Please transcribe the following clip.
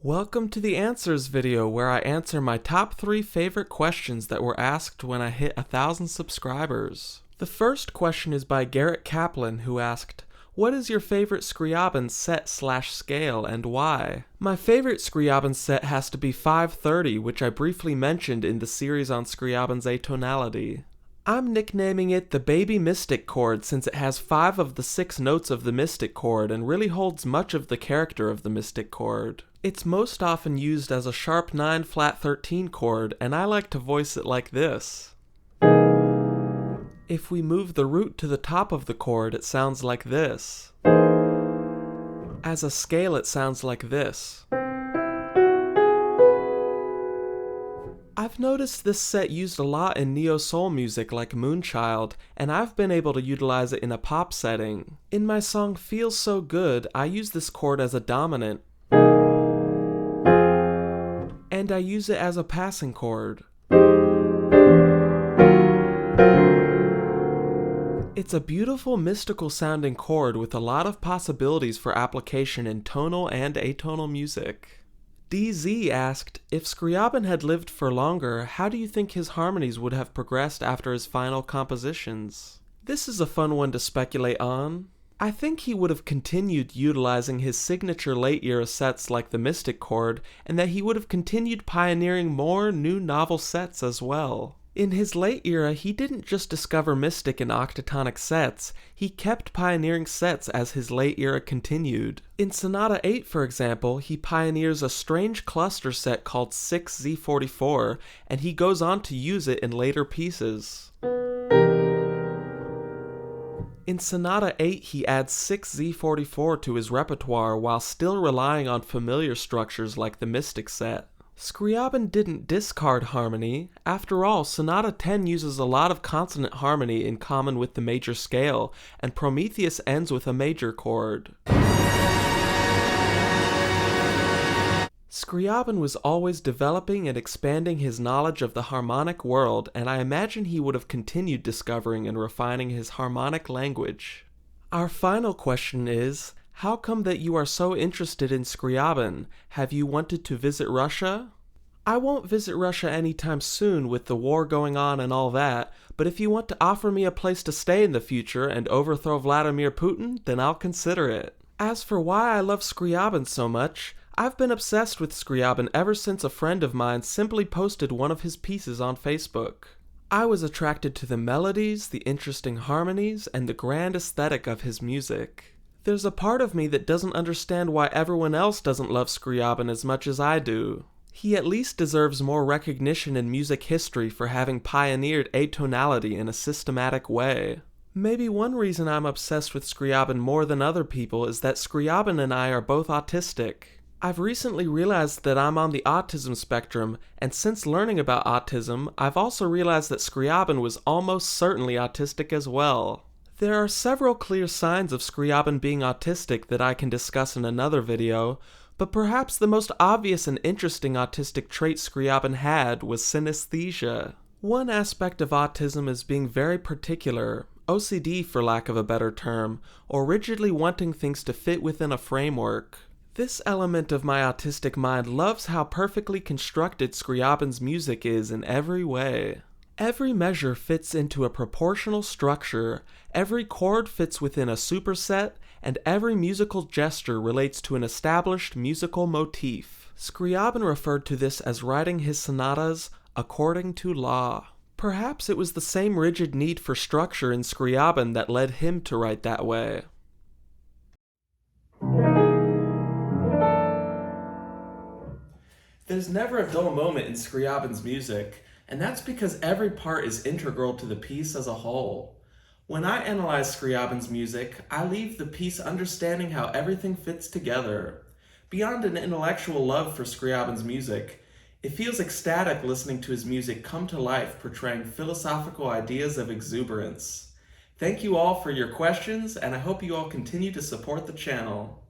Welcome to the Answers video where I answer my top 3 favorite questions that were asked when I hit 1,000 subscribers. The first question is by Garrett Kaplan, who asked, "What is your favorite Scriabin set/scale and why?" My favorite Scriabin set has to be 530, which I briefly mentioned in the series on Scriabin's atonality. I'm nicknaming it the Baby Mystic chord since it has 5 of the 6 notes of the Mystic chord and really holds much of the character of the Mystic chord. It's most often used as a sharp 9 flat 13 chord, and I like to voice it like this. If we move the root to the top of the chord, it sounds like this. As a scale, it sounds like this. I've noticed this set used a lot in neo-soul music like Moonchild, and I've been able to utilize it in a pop setting. In my song Feels So Good, I use this chord as a dominant, and I use it as a passing chord. It's a beautiful mystical sounding chord with a lot of possibilities for application in tonal and atonal music. DZ asked, if Scriabin had lived for longer, how do you think his harmonies would have progressed after his final compositions? This is a fun one to speculate on. I think he would have continued utilizing his signature late-era sets like the Mystic chord, and that he would have continued pioneering more new novel sets as well. In his late era, he didn't just discover Mystic and octatonic sets, he kept pioneering sets as his late era continued. In Sonata 8, for example, he pioneers a strange cluster set called 6Z44, and he goes on to use it in later pieces. In Sonata 8, he adds 6Z44 to his repertoire while still relying on familiar structures like the Mystic set. Scriabin didn't discard harmony. After all, Sonata 10 uses a lot of consonant harmony in common with the major scale, and Prometheus ends with a major chord. Scriabin was always developing and expanding his knowledge of the harmonic world, and I imagine he would have continued discovering and refining his harmonic language. Our final question is, how come that you are so interested in Scriabin? Have you wanted to visit Russia? I won't visit Russia anytime soon with the war going on and all that, but if you want to offer me a place to stay in the future and overthrow Vladimir Putin, then I'll consider it. As for why I love Scriabin so much, I've been obsessed with Scriabin ever since a friend of mine simply posted one of his pieces on Facebook. I was attracted to the melodies, the interesting harmonies, and the grand aesthetic of his music. There's a part of me that doesn't understand why everyone else doesn't love Scriabin as much as I do. He at least deserves more recognition in music history for having pioneered atonality in a systematic way. Maybe one reason I'm obsessed with Scriabin more than other people is that Scriabin and I are both autistic. I've recently realized that I'm on the autism spectrum, and since learning about autism, I've also realized that Scriabin was almost certainly autistic as well. There are several clear signs of Scriabin being autistic that I can discuss in another video, but perhaps the most obvious and interesting autistic trait Scriabin had was synesthesia. One aspect of autism is being very particular, OCD for lack of a better term, or rigidly wanting things to fit within a framework. This element of my autistic mind loves how perfectly constructed Scriabin's music is in every way. Every measure fits into a proportional structure, every chord fits within a superset, and every musical gesture relates to an established musical motif. Scriabin referred to this as writing his sonatas according to law. Perhaps it was the same rigid need for structure in Scriabin that led him to write that way. There's never a dull moment in Scriabin's music, and that's because every part is integral to the piece as a whole. When I analyze Scriabin's music, I leave the piece understanding how everything fits together. Beyond an intellectual love for Scriabin's music, it feels ecstatic listening to his music come to life portraying philosophical ideas of exuberance. Thank you all for your questions, and I hope you all continue to support the channel.